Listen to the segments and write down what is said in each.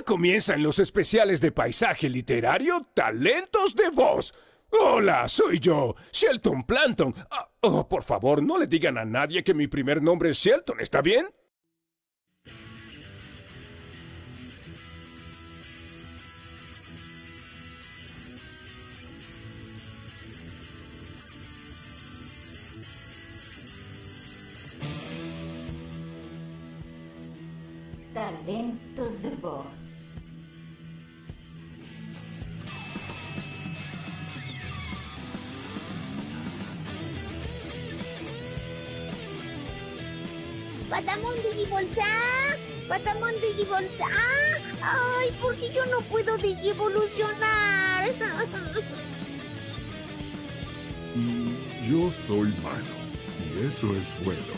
comienzan los especiales de paisaje literario Talentos de Voz. Hola, soy yo, Shelton Planton. Por favor, no le digan a nadie que mi primer nombre es Shelton, ¿está bien? Talentos de Voz. ¡Patamón Digivolta! ¡Patamón Digivolta! ¡Ay, porque yo no puedo Digivolucionar! Yo soy malo, y eso es bueno.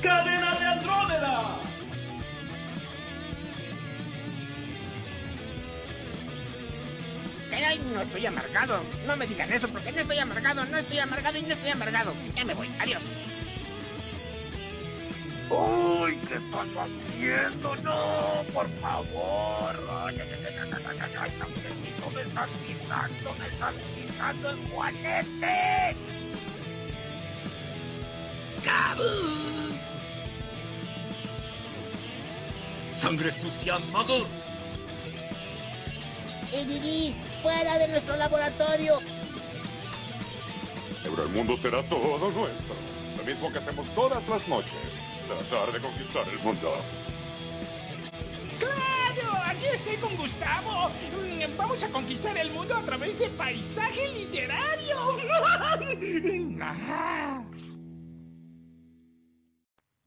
¡Cadena de Andrómeda! Pero no estoy amargado. No me digan eso porque no estoy amargado y no estoy amargado. Ya me voy. Adiós. ¡Uy! ¿Qué estás haciendo? ¡No! ¡Por favor! ¡Ay, Samuelcito, me estás pisando el juanete! ¡Cabum! ¡Sangre sucia, mago! Didi, fuera de nuestro laboratorio. Pero el mundo será todo nuestro. Lo mismo que hacemos todas las noches. Tratar de conquistar el mundo. ¡Claro! Aquí estoy con Gustavo. Vamos a conquistar el mundo a través de paisaje literario.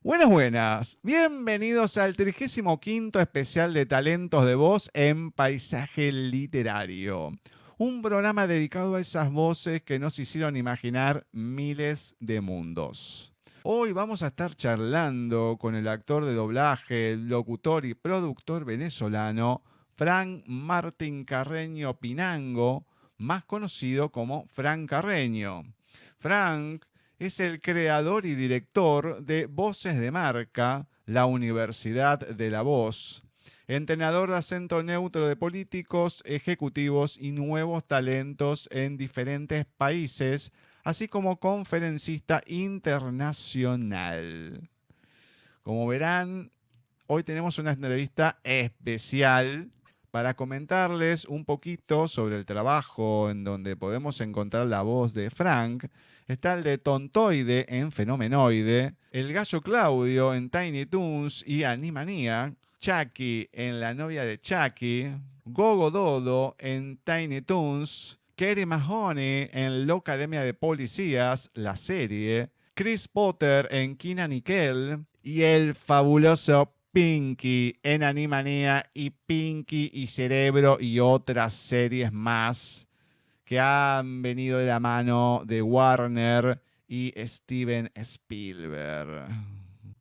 Buenas. Bienvenidos al 35º especial de Talentos de Voz en Paisaje Literario. Un programa dedicado a esas voces que nos hicieron imaginar miles de mundos. Hoy vamos a estar charlando con el actor de doblaje, locutor y productor venezolano Frank Martín Carreño Pinango, más conocido como Frank Carreño. Frank es el creador y director de Voces de Marca, la Universidad de la Voz, entrenador de acento neutro de políticos, ejecutivos y nuevos talentos en diferentes países, así como conferencista internacional. Como verán, hoy tenemos una entrevista especial para comentarles un poquito sobre el trabajo en donde podemos encontrar la voz de Frank. Está el de Tontoide en Fenomenoide, el Gallo Claudio en Tiny Toons y Animania, Chucky en La novia de Chucky, Gogo Dodo en Tiny Toons, Kerry Mahoney en La Academia de Policías, la serie, Chris Potter en Kenan y Kel y el fabuloso Pinky en Animania y Pinky y Cerebro y otras series más que han venido de la mano de Warner y Steven Spielberg.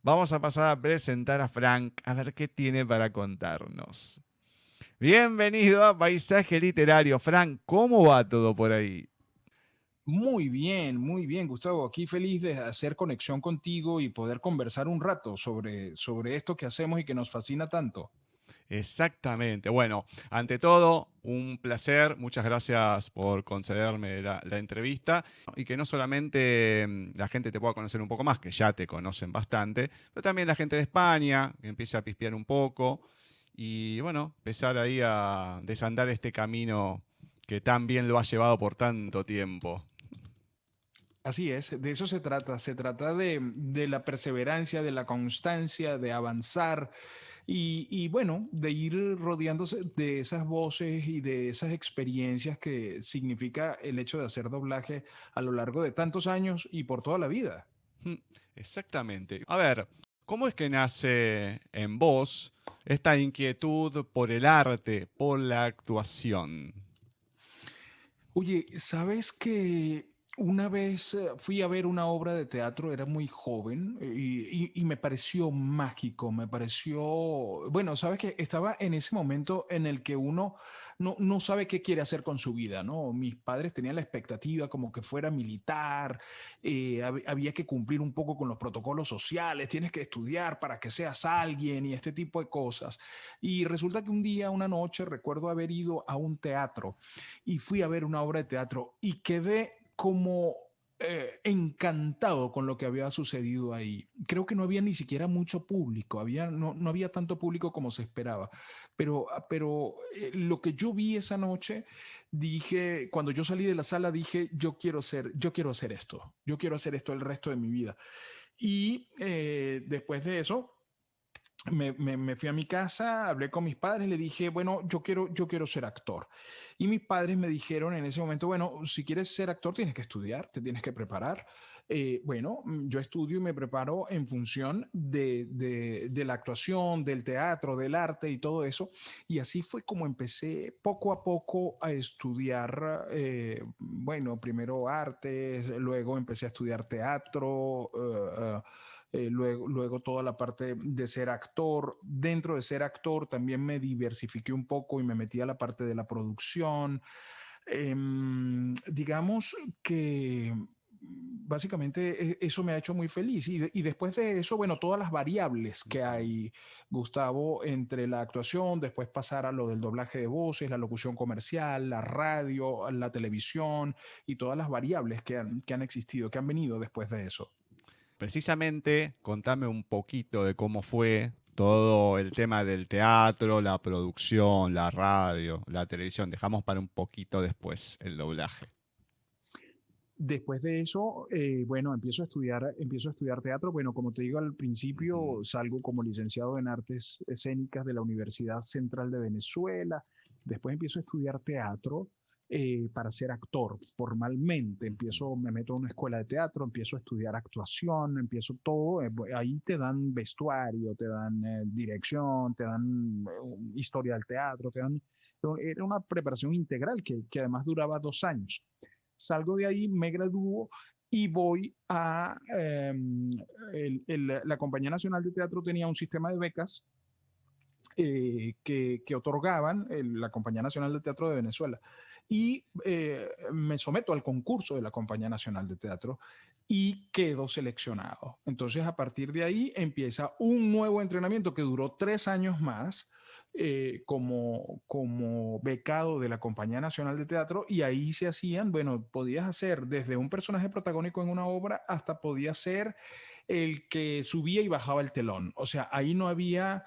Vamos a pasar a presentar a Frank a ver qué tiene para contarnos. Bienvenido a Paisaje Literario. Frank, ¿cómo va todo por ahí? Muy bien, Gustavo. Aquí feliz de hacer conexión contigo y poder conversar un rato sobre esto que hacemos y que nos fascina tanto. Exactamente. Bueno, ante todo, un placer. Muchas gracias por concederme la entrevista. Y que no solamente la gente te pueda conocer un poco más, que ya te conocen bastante, pero también la gente de España, que empiece a pispear un poco. Y bueno, empezar ahí a desandar este camino que tan bien lo ha llevado por tanto tiempo. Así es, de eso se trata de la perseverancia, de la constancia, de avanzar y bueno, de ir rodeándose de esas voces y de esas experiencias que significa el hecho de hacer doblaje a lo largo de tantos años y por toda la vida. Exactamente. A ver, ¿cómo es que nace en vos esta inquietud por el arte, por la actuación? Oye, ¿sabes que Una vez fui a ver una obra de teatro, era muy joven y me pareció mágico, me pareció, bueno, sabes que estaba en ese momento en el que uno no sabe qué quiere hacer con su vida, ¿no? Mis padres tenían la expectativa como que fuera militar, había que cumplir un poco con los protocolos sociales, tienes que estudiar para que seas alguien y este tipo de cosas. Y resulta que un día, una noche, recuerdo haber ido a un teatro y fui a ver una obra de teatro y quedé como encantado con lo que había sucedido ahí. Creo que no había ni siquiera mucho público, no había tanto público como se esperaba, pero lo que yo vi esa noche, dije, cuando yo salí de la sala, dije, yo quiero hacer esto, yo quiero hacer esto el resto de mi vida. Y después de eso, me fui a mi casa, hablé con mis padres, le dije, bueno, yo quiero ser actor. Y mis padres me dijeron en ese momento, bueno, si quieres ser actor tienes que estudiar, te tienes que preparar. Bueno, yo estudio y me preparo en función de la actuación, del teatro, del arte y todo eso. Y así fue como empecé poco a poco a estudiar, bueno, primero artes, luego empecé a estudiar teatro. Luego toda la parte de ser actor. Dentro de ser actor también me diversifiqué un poco y me metí a la parte de la producción. Digamos que básicamente eso me ha hecho muy feliz. Y después de eso, bueno, todas las variables que hay, Gustavo, entre la actuación, después pasar a lo del doblaje de voces, la locución comercial, la radio, la televisión y todas las variables que han existido, que han venido después de eso. Precisamente, contame un poquito de cómo fue todo el tema del teatro, la producción, la radio, la televisión. Dejamos para un poquito después el doblaje. Después de eso, bueno, empiezo a estudiar teatro. Bueno, como te digo al principio, salgo como licenciado en artes escénicas de la Universidad Central de Venezuela. Después empiezo a estudiar teatro para ser actor formalmente. Me meto a una escuela de teatro, empiezo a estudiar actuación, empiezo todo. Ahí te dan vestuario, te dan dirección, te dan historia del teatro, era una preparación integral que además duraba 2 años. Salgo de ahí, me gradúo y voy a... la Compañía Nacional de Teatro tenía un sistema de becas que otorgaban la Compañía Nacional de Teatro de Venezuela. Y me someto al concurso de la Compañía Nacional de Teatro y quedo seleccionado. Entonces, a partir de ahí empieza un nuevo entrenamiento que duró 3 años más como becado de la Compañía Nacional de Teatro, y ahí se hacían, bueno, podías hacer desde un personaje protagónico en una obra hasta podía ser el que subía y bajaba el telón. O sea, ahí no había...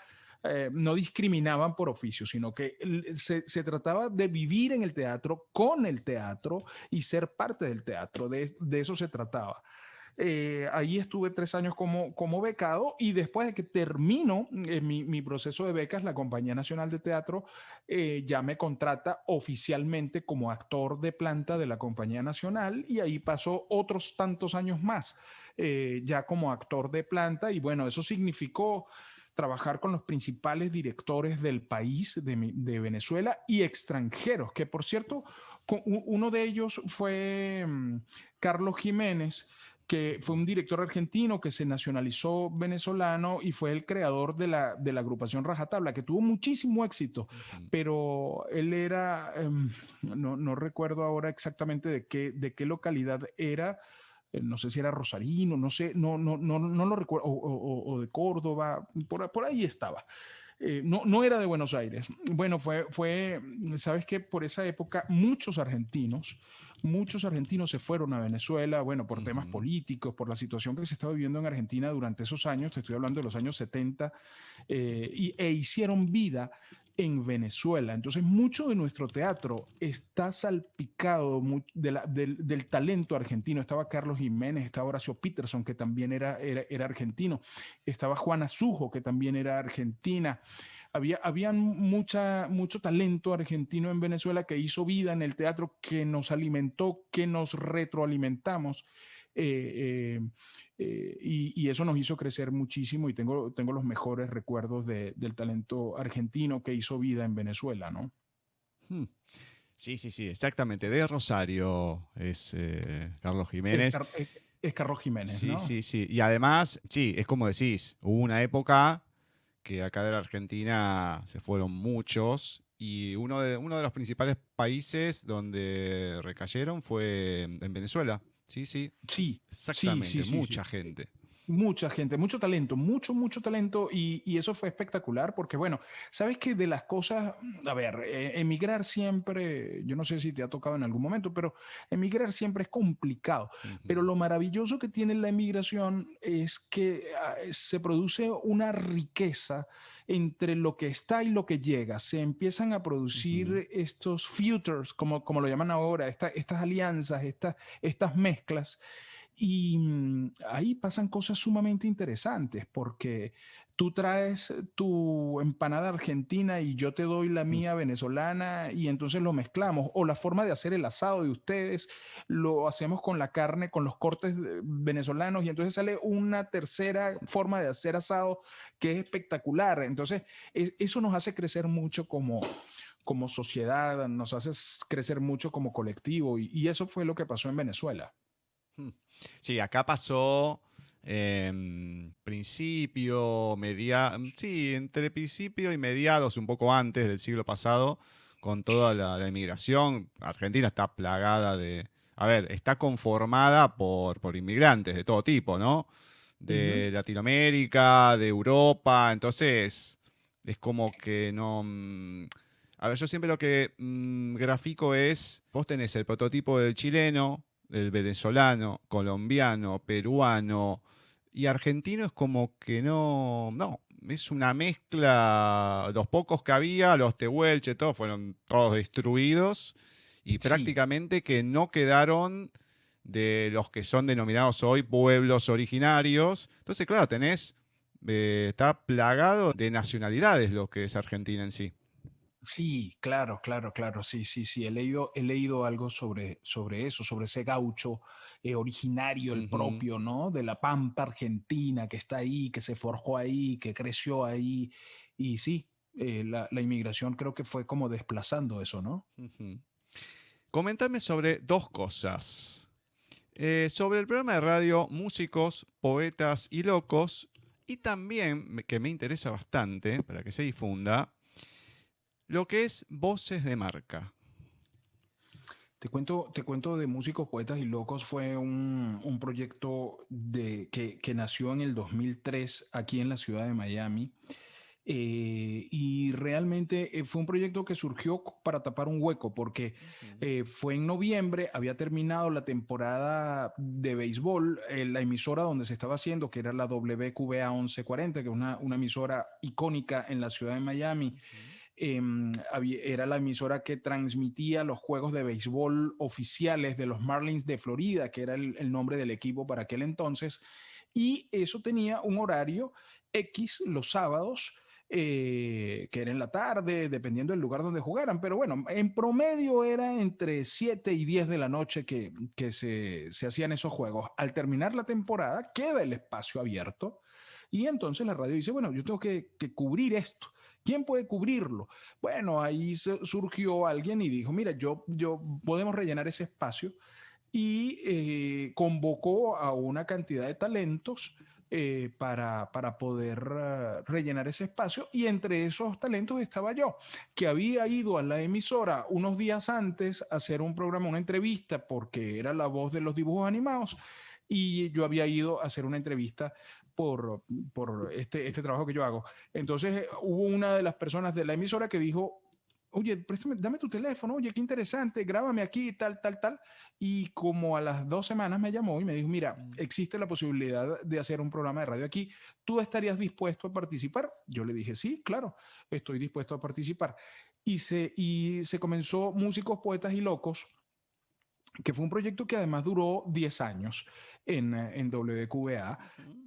no discriminaban por oficio, sino que se trataba de vivir en el teatro, con el teatro y ser parte del teatro. De eso se trataba. Ahí estuve 3 años como becado y después de que termino mi proceso de becas, la Compañía Nacional de Teatro ya me contrata oficialmente como actor de planta de la Compañía Nacional y ahí pasó otros tantos años más ya como actor de planta y bueno, eso significó trabajar con los principales directores del país, de Venezuela y extranjeros, que por cierto, uno de ellos fue Carlos Jiménez, que fue un director argentino que se nacionalizó venezolano y fue el creador de la agrupación Rajatabla, que tuvo muchísimo éxito, pero él era, no recuerdo ahora exactamente de qué localidad era, no sé si era rosarino, no sé, no lo recuerdo, o de Córdoba, por ahí estaba. No era de Buenos Aires. Bueno, sabes que por esa época muchos argentinos se fueron a Venezuela, bueno, por temas políticos, por la situación que se estaba viviendo en Argentina durante esos años, te estoy hablando de los años 70, e hicieron vida en Venezuela. Entonces, mucho de nuestro teatro está salpicado del talento argentino. Estaba Carlos Jiménez, estaba Horacio Peterson, que también era argentino. Estaba Juana Sujo, que también era argentina. Había mucho talento argentino en Venezuela que hizo vida en el teatro, que nos alimentó, que nos retroalimentamos. Y eso nos hizo crecer muchísimo y tengo los mejores recuerdos del talento argentino que hizo vida en Venezuela, ¿no? Sí, sí, sí, exactamente. De Rosario es Carlos Es, Jiménez. es Carlos Jiménez, Sí, ¿no? sí, sí. Y además, sí, es como decís, hubo una época que acá de la Argentina se fueron muchos y uno de los principales países donde recayeron fue en Venezuela. Sí, sí, Sí, sí, exactamente, sí, sí, mucha sí. gente. Mucha gente, mucho talento, mucho talento y eso fue espectacular porque, bueno, sabes que de las cosas, a ver, emigrar siempre, yo no sé si te ha tocado en algún momento, pero emigrar siempre es complicado. Pero Ujú, lo maravilloso que tiene la emigración es que se produce una riqueza entre lo que está y lo que llega. Se empiezan a ujú. producir estos futures, como lo llaman ahora, estas alianzas, estas mezclas y ahí pasan cosas sumamente interesantes porque tú traes tu empanada argentina y yo te doy la Mm. mía venezolana y entonces lo mezclamos. O la forma de hacer el asado de ustedes lo hacemos con la carne, con los cortes venezolanos y entonces sale una tercera forma de hacer asado que es espectacular. Entonces eso nos hace crecer mucho como sociedad, nos hace crecer mucho como colectivo y eso fue lo que pasó en Venezuela. Mm. Sí, acá pasó sí, entre principio y mediados, un poco antes del siglo pasado, con toda la inmigración. Argentina está plagada a ver, está conformada por inmigrantes de todo tipo, ¿no? Ujú. De Latinoamérica, de Europa, entonces es como que no... A ver, yo siempre lo que grafico es, vos tenés el prototipo del chileno, del venezolano, colombiano, peruano y argentino es como que no, es una mezcla, los pocos que había, los tehuelches, todos fueron todos destruidos y Sí, prácticamente que no quedaron de los que son denominados hoy pueblos originarios. Entonces, claro, está plagado de nacionalidades lo que es Argentina en sí. sí, claro, sí, sí, sí, he leído algo sobre eso, sobre ese gaucho originario, el Ujú. propio, ¿no? De la Pampa Argentina, que está ahí, que se forjó ahí, que creció ahí, y sí, la inmigración creo que fue como desplazando eso, ¿no? Ujú. Comentame sobre dos cosas. Sobre el programa de radio Músicos, Poetas y Locos, y también, que me interesa bastante, para que se difunda, lo que es Voces de Marca. Te cuento de Músicos, Poetas y Locos, fue un proyecto que nació en el 2003 aquí en la ciudad de Miami. Y realmente fue un proyecto que surgió para tapar un hueco, porque Ujú, fue en noviembre, había terminado la temporada de béisbol, la emisora donde se estaba haciendo, que era la WQBA 1140, que es una emisora icónica en la ciudad de Miami. ujú, Era la emisora que transmitía los juegos de béisbol oficiales de los Marlins de Florida, que era el nombre del equipo para aquel entonces, y eso tenía un horario X los sábados, que era en la tarde, dependiendo del lugar donde jugaran, pero bueno, en promedio era entre 7 y 10 de la noche que se hacían esos juegos. Al terminar la temporada, queda el espacio abierto y entonces la radio dice, bueno, yo tengo que cubrir esto. ¿Quién puede cubrirlo? Bueno, ahí surgió alguien y dijo, mira, yo podemos rellenar ese espacio y convocó a una cantidad de talentos para poder rellenar ese espacio y entre esos talentos estaba yo, que había ido a la emisora unos días antes a hacer un programa, una entrevista, porque era la voz de los dibujos animados y yo había ido a hacer una entrevista por este trabajo que yo hago. Entonces hubo una de las personas de la emisora que dijo, oye, dame tu teléfono, oye, qué interesante, grábame aquí, tal. Y como a las 2 semanas me llamó y me dijo, mira, existe la posibilidad de hacer un programa de radio aquí. ¿Tú estarías dispuesto a participar? Yo le dije, sí, claro, estoy dispuesto a participar. Y se comenzó Músicos, Poetas y Locos, que fue un proyecto que además duró 10 años en WQBA. ujú.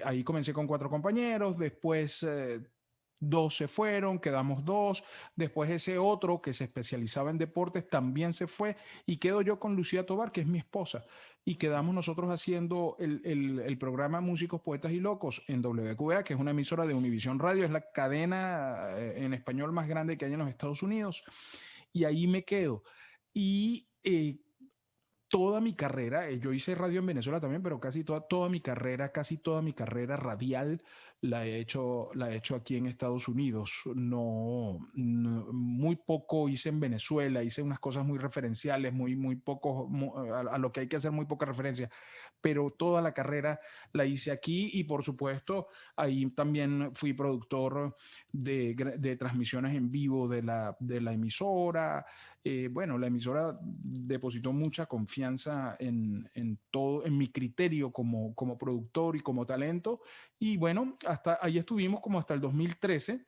Ahí comencé con 4 compañeros, después 2 se fueron, quedamos 2, después ese otro que se especializaba en deportes también se fue y quedo yo con Lucía Tobar, que es mi esposa, y quedamos nosotros haciendo el programa Músicos, Poetas y Locos en WQBA, que es una emisora de Univision Radio, es la cadena en español más grande que hay en los Estados Unidos. y ahí me quedo. Y toda mi carrera, yo hice radio en Venezuela también, pero casi toda mi carrera, casi toda mi carrera radial la he hecho aquí en Estados Unidos. Muy poco hice en Venezuela, hice unas cosas muy referenciales, muy poco, a lo que hay que hacer muy poca referencia, pero toda la carrera la hice aquí y por supuesto ahí también fui productor de transmisiones en vivo de la emisora. Bueno, la emisora depositó mucha confianza en todo, en mi criterio como productor y como talento. Y bueno, hasta ahí estuvimos como hasta el 2013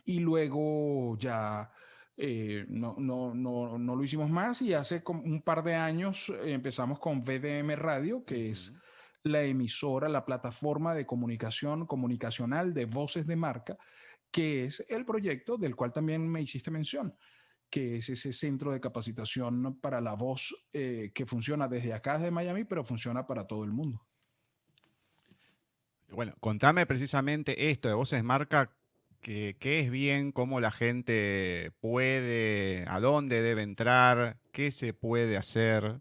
y luego ya no lo hicimos más y hace como un par de años empezamos con VDM Radio, que es la emisora, la plataforma de comunicación comunicacional de voces de marca, que es el proyecto del cual también me hiciste mención, que es ese centro de capacitación para la voz que funciona desde acá, desde Miami, pero funciona para todo el mundo. Bueno, contame precisamente esto de Voces de Marca, qué es bien, cómo la gente puede, a dónde debe entrar, qué se puede hacer.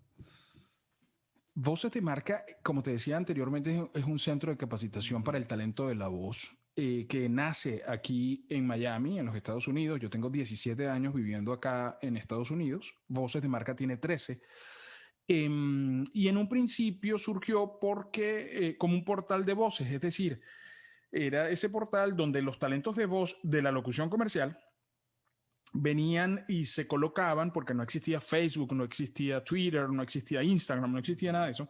Voces de Marca, como te decía anteriormente, es un centro de capacitación para el talento de la voz que nace aquí en Miami, en los Estados Unidos. Yo tengo 17 años viviendo acá en Estados Unidos. Voces de Marca tiene 13. Y en un principio surgió porque como un portal de voces, es decir, era ese portal donde los talentos de voz de la locución comercial venían y se colocaban, porque no existía Facebook, no existía Twitter, no existía Instagram, no existía nada de eso,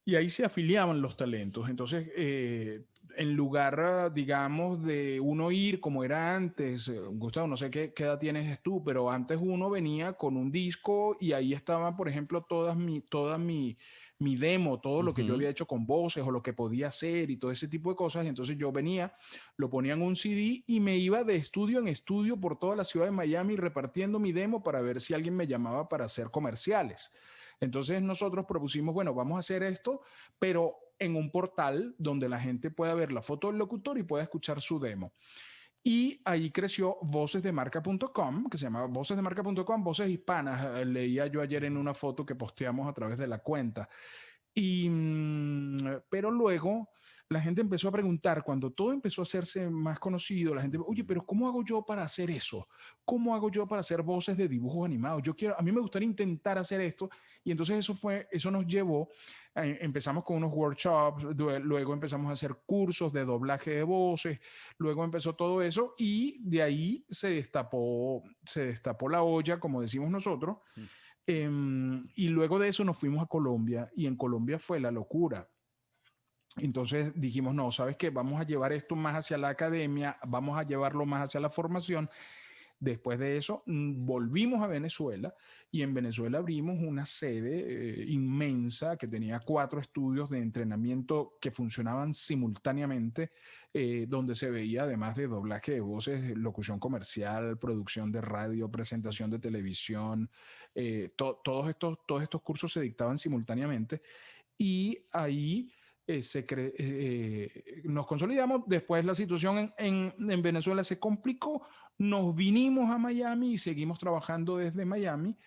y ahí se afiliaban los talentos. Entonces, en lugar, digamos, de uno ir como era antes, Gustavo, no sé qué edad tienes tú, pero antes uno venía con un disco y ahí estaba, por ejemplo, toda mi demo, todo lo que yo había hecho con voces o lo que podía hacer y todo ese tipo de cosas. Y entonces yo venía, lo ponía en un CD y me iba de estudio en estudio por toda la ciudad de Miami repartiendo mi demo para ver si alguien me llamaba para hacer comerciales. Entonces nosotros propusimos, bueno, vamos a hacer esto, pero en un portal donde la gente pueda ver la foto del locutor y pueda escuchar su demo. Y ahí creció vocesdemarca.com, que se llamaba vocesdemarca.com, Voces Hispanas. Leía yo ayer en una foto que posteamos a través de la cuenta. Pero luego la gente empezó a preguntar, cuando todo empezó a hacerse más conocido, la gente, oye, pero ¿cómo hago yo para hacer eso? ¿Cómo hago yo para hacer voces de dibujos animados? A mí me gustaría intentar hacer esto. Y entonces eso nos llevó, empezamos con unos workshops, luego empezamos a hacer cursos de doblaje de voces, luego empezó todo eso y de ahí se destapó la olla, como decimos nosotros. Y luego de eso nos fuimos a Colombia y en Colombia fue la locura. Entonces dijimos, no, ¿sabes qué? Vamos a llevar esto más hacia la academia, vamos a llevarlo más hacia la formación. Después de eso, volvimos a Venezuela y en Venezuela abrimos una sede inmensa que tenía 4 estudios de entrenamiento que funcionaban simultáneamente, donde se veía además de doblaje de voces, locución comercial, producción de radio, presentación de televisión, todos estos cursos se dictaban simultáneamente y ahí nos consolidamos. Después la situación en Venezuela se complicó, nos vinimos a Miami y seguimos trabajando desde Miami.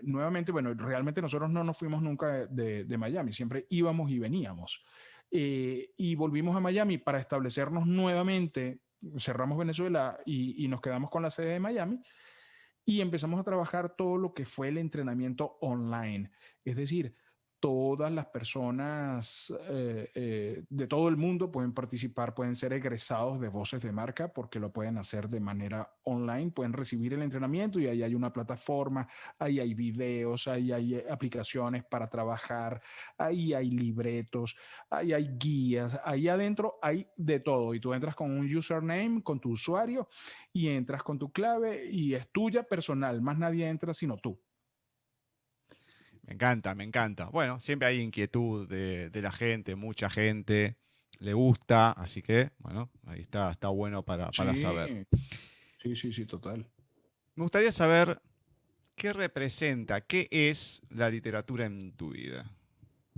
Nuevamente, bueno, realmente nosotros no nos fuimos nunca de Miami, siempre íbamos y veníamos. Y volvimos a Miami para establecernos nuevamente, cerramos Venezuela y nos quedamos con la sede de Miami y empezamos a trabajar todo lo que fue el entrenamiento online. Es decir, todas las personas de todo el mundo pueden participar, pueden ser egresados de Voces de Marca porque lo pueden hacer de manera online, pueden recibir el entrenamiento y ahí hay una plataforma, ahí hay videos, ahí hay aplicaciones para trabajar, ahí hay libretos, ahí hay guías, ahí adentro hay de todo y tú entras con un username, con tu usuario y entras con tu clave y es tuya personal, más nadie entra sino tú. Me encanta, me encanta. Bueno, siempre hay inquietud de la gente, mucha gente le gusta, así que, bueno, ahí está bueno para saber. Sí, total. Me gustaría saber qué representa, qué es la literatura en tu vida,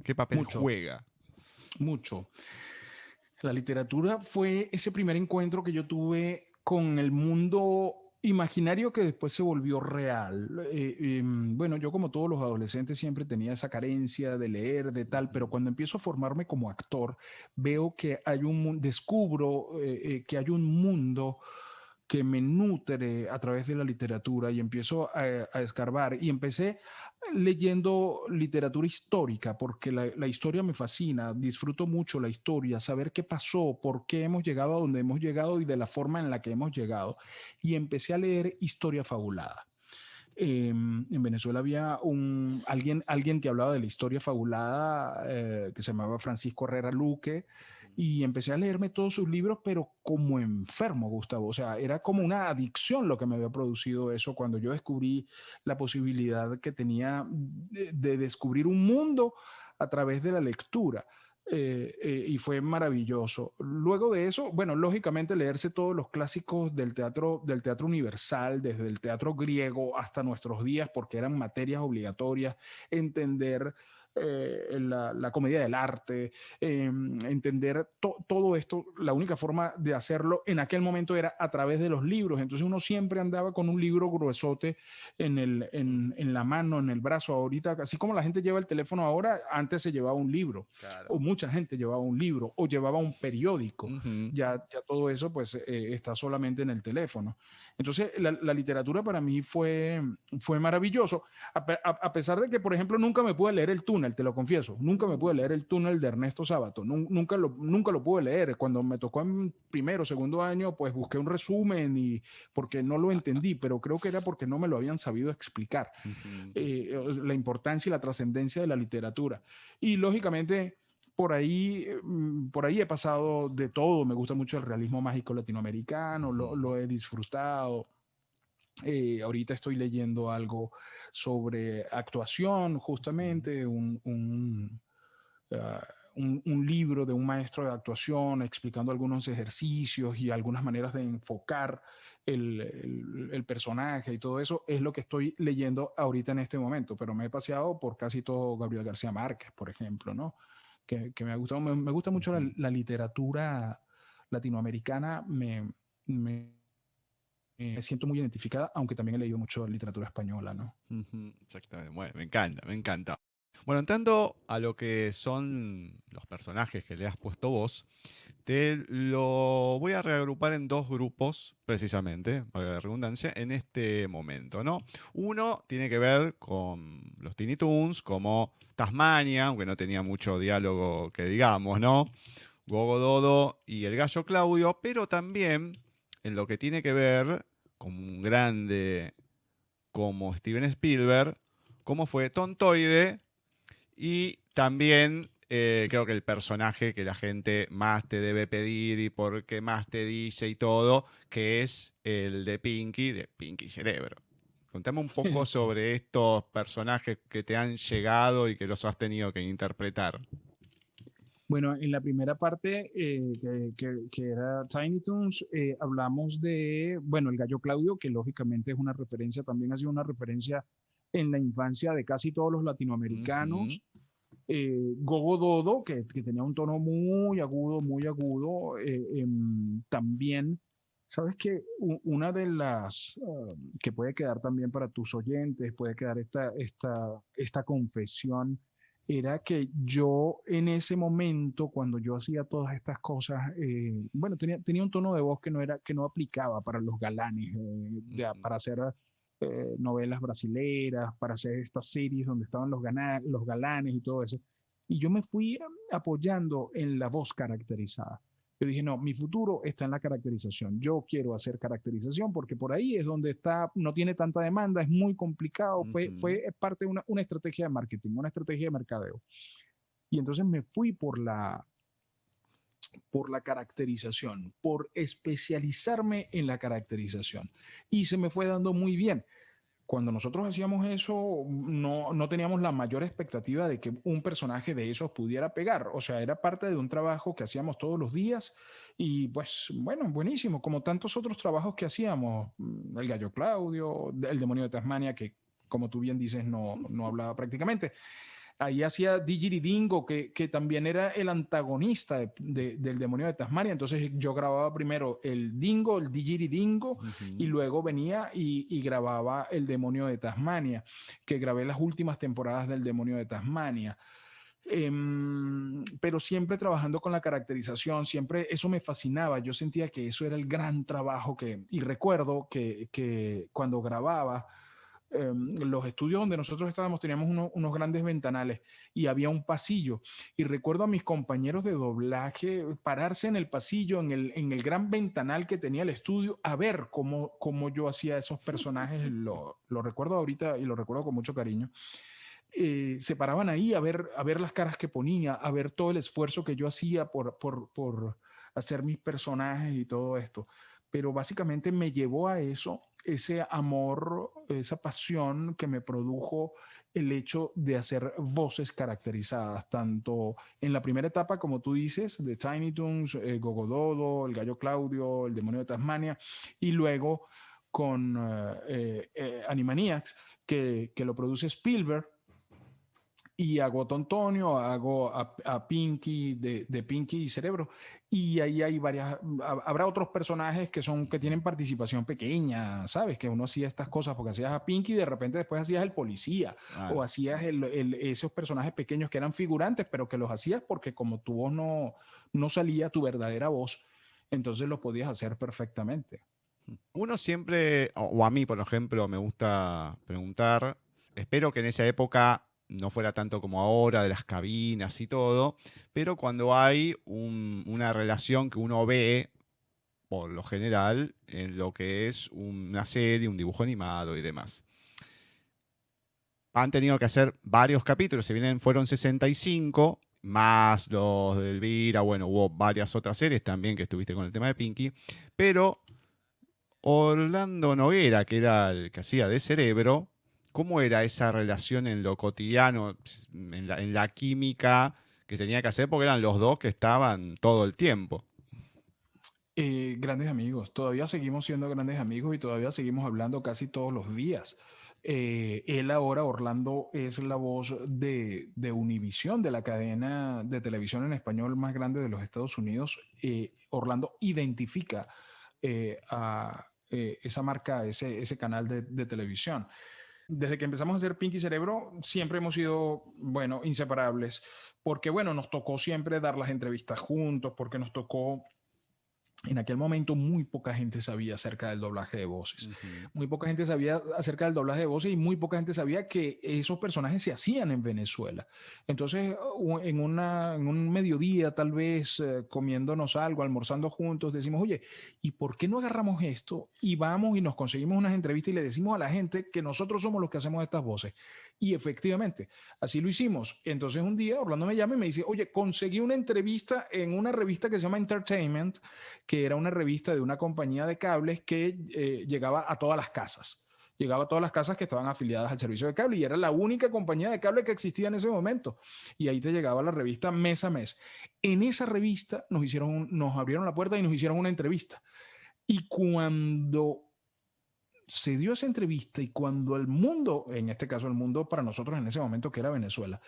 qué papel juega. Mucho. La literatura fue ese primer encuentro que yo tuve con el mundo imaginario que después se volvió real. Bueno, yo como todos los adolescentes siempre tenía esa carencia de leer, de tal, pero cuando empiezo a formarme como actor, veo que hay descubro que hay un mundo que me nutre a través de la literatura y empiezo a escarbar y empecé leyendo literatura histórica porque la historia me fascina, disfruto mucho la historia, saber qué pasó, por qué hemos llegado a donde hemos llegado y de la forma en la que hemos llegado. Y empecé a leer historia fabulada. En Venezuela había alguien que hablaba de la historia fabulada que se llamaba Francisco Herrera Luque y empecé a leerme todos sus libros, pero como enfermo, Gustavo. O sea, era como una adicción lo que me había producido eso cuando yo descubrí la posibilidad que tenía de descubrir un mundo a través de la lectura. Y fue maravilloso. Luego de eso, bueno, lógicamente leerse todos los clásicos del teatro universal, desde el teatro griego hasta nuestros días, porque eran materias obligatorias, entender la comedia del arte, entender todo esto, la única forma de hacerlo en aquel momento era a través de los libros. Entonces uno siempre andaba con un libro gruesote en la mano, en el brazo. Ahorita, así como la gente lleva el teléfono ahora, antes se llevaba un libro. Claro. O mucha gente llevaba un libro o llevaba un periódico. Ya todo eso pues está solamente en el teléfono. Entonces la literatura para mí fue maravilloso, a pesar de que, por ejemplo, nunca me pude leer El Túnel, te lo confieso, nunca me pude leer El Túnel de Ernesto Sábato, nunca lo pude leer. Cuando me tocó en primero o segundo año, pues busqué un resumen porque no lo entendí, pero creo que era porque no me lo habían sabido explicar. La importancia y la trascendencia de la literatura. Y lógicamente por ahí he pasado de todo. Me gusta mucho el realismo mágico latinoamericano, lo he disfrutado. Ahorita estoy leyendo algo sobre actuación, justamente un libro de un maestro de actuación explicando algunos ejercicios y algunas maneras de enfocar el personaje y todo eso. Es lo que estoy leyendo ahorita en este momento, pero me he paseado por casi todo Gabriel García Márquez, por ejemplo, ¿no? Que me ha gustado. Me gusta mucho la literatura latinoamericana. Me siento muy identificada, aunque también he leído mucho literatura española, ¿no? Exactamente. Bueno, me encanta, me encanta. Bueno, entrando a lo que son los personajes que le has puesto vos, te lo voy a reagrupar en dos grupos, precisamente, para la redundancia, en este momento, ¿no? Uno tiene que ver con los Tiny Toons, como Tasmania, aunque no tenía mucho diálogo que digamos, ¿no? Gogo Dodo y el Gallo Claudio, pero también en lo que tiene que ver con un grande como Steven Spielberg, como fue Tontoide, y también creo que el personaje que la gente más te debe pedir y porque más te dice y todo, que es el de Pinky Cerebro. Contame un poco sobre estos personajes que te han llegado y que los has tenido que interpretar. Bueno, en la primera parte, que era Tiny Toons, hablamos de, bueno, el Gallo Claudio, que lógicamente es una referencia, también ha sido una referencia en la infancia de casi todos los latinoamericanos. Gogo Dodo, que tenía un tono muy agudo, también, ¿sabes qué? Una de las que puede quedar también para tus oyentes, puede quedar esta confesión, era que yo en ese momento, cuando yo hacía todas estas cosas, bueno, tenía un tono de voz que no aplicaba para los galanes, para hacer novelas brasileras, para hacer estas series donde estaban los galanes y todo eso. Y yo me fui apoyando en la voz caracterizada. Yo dije, no, mi futuro está en la caracterización. Yo quiero hacer caracterización porque por ahí es donde está, no tiene tanta demanda, es muy complicado. Fue parte de una estrategia de marketing, una estrategia de mercadeo. Y entonces me fui por la caracterización, por especializarme en la caracterización. Y se me fue dando muy bien. Cuando nosotros hacíamos eso, no teníamos la mayor expectativa de que un personaje de esos pudiera pegar. O sea, era parte de un trabajo que hacíamos todos los días y pues, bueno, buenísimo, como tantos otros trabajos que hacíamos. El Gallo Claudio, el Demonio de Tasmania, que como tú bien dices, no hablaba prácticamente. Ahí hacía Digiridingo, que también era el antagonista del demonio de Tasmania. Entonces yo grababa primero el Dingo, el Digiridingo, y luego venía y grababa el demonio de Tasmania, que grabé las últimas temporadas del demonio de Tasmania. Pero siempre trabajando con la caracterización, siempre eso me fascinaba. Yo sentía que eso era el gran trabajo y recuerdo que cuando grababa, los estudios donde nosotros estábamos teníamos unos grandes ventanales y había un pasillo, y recuerdo a mis compañeros de doblaje pararse en el pasillo, en el gran ventanal que tenía el estudio, a ver cómo yo hacía esos personajes. Lo recuerdo ahorita y lo recuerdo con mucho cariño. Se paraban ahí a ver las caras que ponía, a ver todo el esfuerzo que yo hacía por hacer mis personajes y todo esto. Pero básicamente me llevó a eso, ese amor, esa pasión que me produjo el hecho de hacer voces caracterizadas, tanto en la primera etapa, como tú dices, de Tiny Toons, Gogododo, El Gallo Claudio, El Demonio de Tasmania, y luego con Animaniacs, que lo produce Spielberg. Y hago a Tontonio, hago a Pinky, de Pinky y Cerebro. Y ahí hay habrá otros personajes que tienen participación pequeña, ¿sabes? Que uno hacía estas cosas porque hacías a Pinky y de repente después hacías el policía, o hacías esos personajes pequeños que eran figurantes, pero que los hacías porque como tu voz no salía tu verdadera voz, entonces lo podías hacer perfectamente. Uno siempre, o a mí, por ejemplo, me gusta preguntar, espero que en esa época no fuera tanto como ahora, de las cabinas y todo, pero cuando hay una relación que uno ve, por lo general, en lo que es una serie, un dibujo animado y demás. Han tenido que hacer varios capítulos, fueron 65, más los de Elvira, bueno, hubo varias otras series también que estuviste con el tema de Pinky, pero Orlando Noguera, que era el que hacía de Cerebro, ¿cómo era esa relación en lo cotidiano, en la química que tenía que hacer? Porque eran los dos que estaban todo el tiempo. Grandes amigos, todavía seguimos siendo grandes amigos y todavía seguimos hablando casi todos los días. Él ahora, Orlando, es la voz de Univisión, de la cadena de televisión en español más grande de los Estados Unidos. Orlando identifica a esa marca, ese canal de televisión. Desde que empezamos a hacer Pinky Cerebro, siempre hemos sido, bueno, inseparables, porque, bueno, nos tocó siempre dar las entrevistas juntos, porque nos tocó. En aquel momento muy poca gente sabía acerca del doblaje de voces. Muy poca gente sabía acerca del doblaje de voces y muy poca gente sabía que esos personajes se hacían en Venezuela. Entonces, en un mediodía, tal vez comiéndonos algo, almorzando juntos, decimos, oye, ¿y por qué no agarramos esto y vamos y nos conseguimos unas entrevistas y le decimos a la gente que nosotros somos los que hacemos estas voces? Y efectivamente, así lo hicimos. Entonces un día Orlando me llama y me dice, oye, conseguí una entrevista en una revista que se llama Entertainment, que era una revista de una compañía de cables que llegaba a todas las casas. Llegaba a todas las casas que estaban afiliadas al servicio de cable y era la única compañía de cable que existía en ese momento. Y ahí te llegaba la revista mes a mes. En esa revista nos abrieron la puerta y nos hicieron una entrevista. Y cuando se dio esa entrevista y cuando el mundo, en este caso el mundo para nosotros en ese momento que era Venezuela,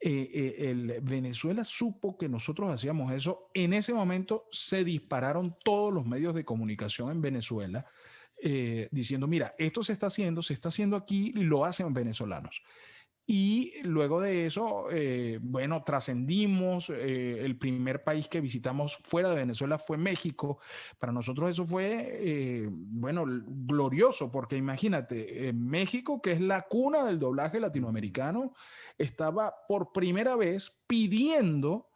Venezuela supo que nosotros hacíamos eso, en ese momento se dispararon todos los medios de comunicación en Venezuela diciendo, mira, esto se está haciendo aquí, lo hacen venezolanos. Y luego de eso, bueno, trascendimos. El primer país que visitamos fuera de Venezuela fue México. Para nosotros eso fue, bueno, glorioso, porque imagínate, México, que es la cuna del doblaje latinoamericano, estaba por primera vez pidiendo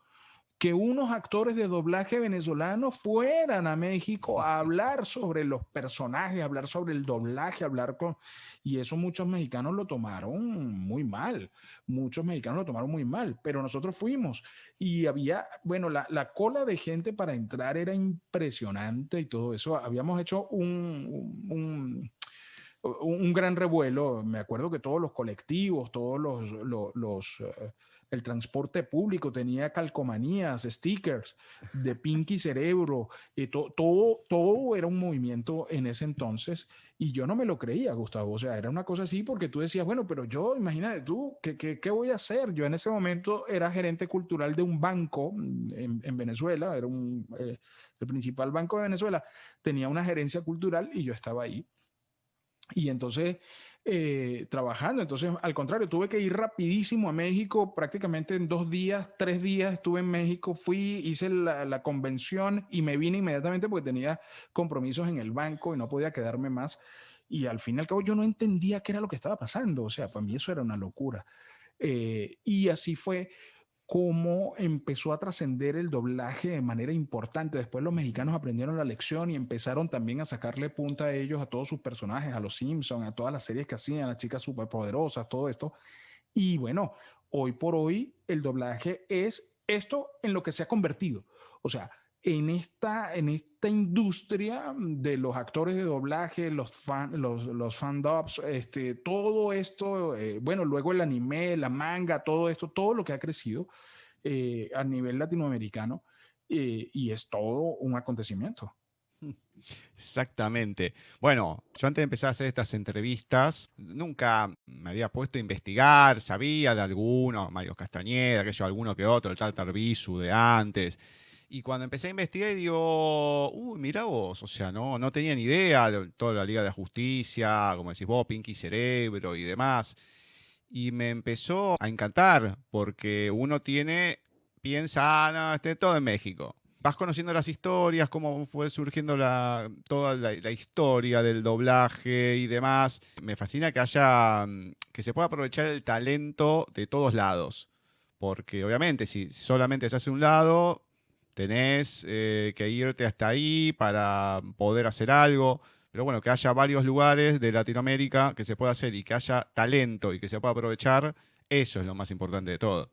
que unos actores de doblaje venezolanos fueran a México a hablar sobre los personajes, hablar sobre el doblaje, y eso muchos mexicanos lo tomaron muy mal, pero nosotros fuimos y había, bueno, la cola de gente para entrar era impresionante y todo eso. Habíamos hecho un gran revuelo. Me acuerdo que todos los colectivos, todos los el transporte público tenía calcomanías, stickers de Pinky Cerebro, todo era un movimiento en ese entonces y yo no me lo creía, Gustavo. O sea, era una cosa así porque tú decías, bueno, pero yo, imagínate tú, ¿qué voy a hacer? Yo en ese momento era gerente cultural de un banco en Venezuela, era el principal banco de Venezuela, tenía una gerencia cultural y yo estaba ahí. Y entonces, trabajando, entonces, al contrario, tuve que ir rapidísimo a México, prácticamente en 2 días, 3 días estuve en México, fui, hice la convención y me vine inmediatamente porque tenía compromisos en el banco y no podía quedarme más. Y al fin y al cabo yo no entendía qué era lo que estaba pasando, o sea, para mí eso era una locura. Y así fue cómo empezó a trascender el doblaje de manera importante. Después los mexicanos aprendieron la lección y empezaron también a sacarle punta a ellos, a todos sus personajes, a los Simpsons, a todas las series que hacían, las chicas superpoderosas, todo esto. Y bueno, hoy por hoy el doblaje es esto en lo que se ha convertido. O sea, en esta industria de los actores de doblaje, los fan-dubs, todo esto, bueno, luego el anime, la manga, todo esto, todo lo que ha crecido a nivel latinoamericano y es todo un acontecimiento. Exactamente. Bueno, yo antes de empezar a hacer estas entrevistas, nunca me había puesto a investigar, sabía de algunos, Mario Castañeda, que yo, alguno que otro, el Tartar Bisu de antes. Y cuando empecé a investigar, digo, uy, mira vos, o sea, no tenía ni idea de toda la Liga de la Justicia, como decís vos, Pinky Cerebro y demás. Y me empezó a encantar, porque uno piensa, no, todo en México. Vas conociendo las historias, cómo fue surgiendo toda la historia del doblaje y demás. Me fascina que se pueda aprovechar el talento de todos lados. Porque obviamente si solamente se hace un lado, tenés que irte hasta ahí para poder hacer algo. Pero bueno, que haya varios lugares de Latinoamérica que se pueda hacer y que haya talento y que se pueda aprovechar, eso es lo más importante de todo.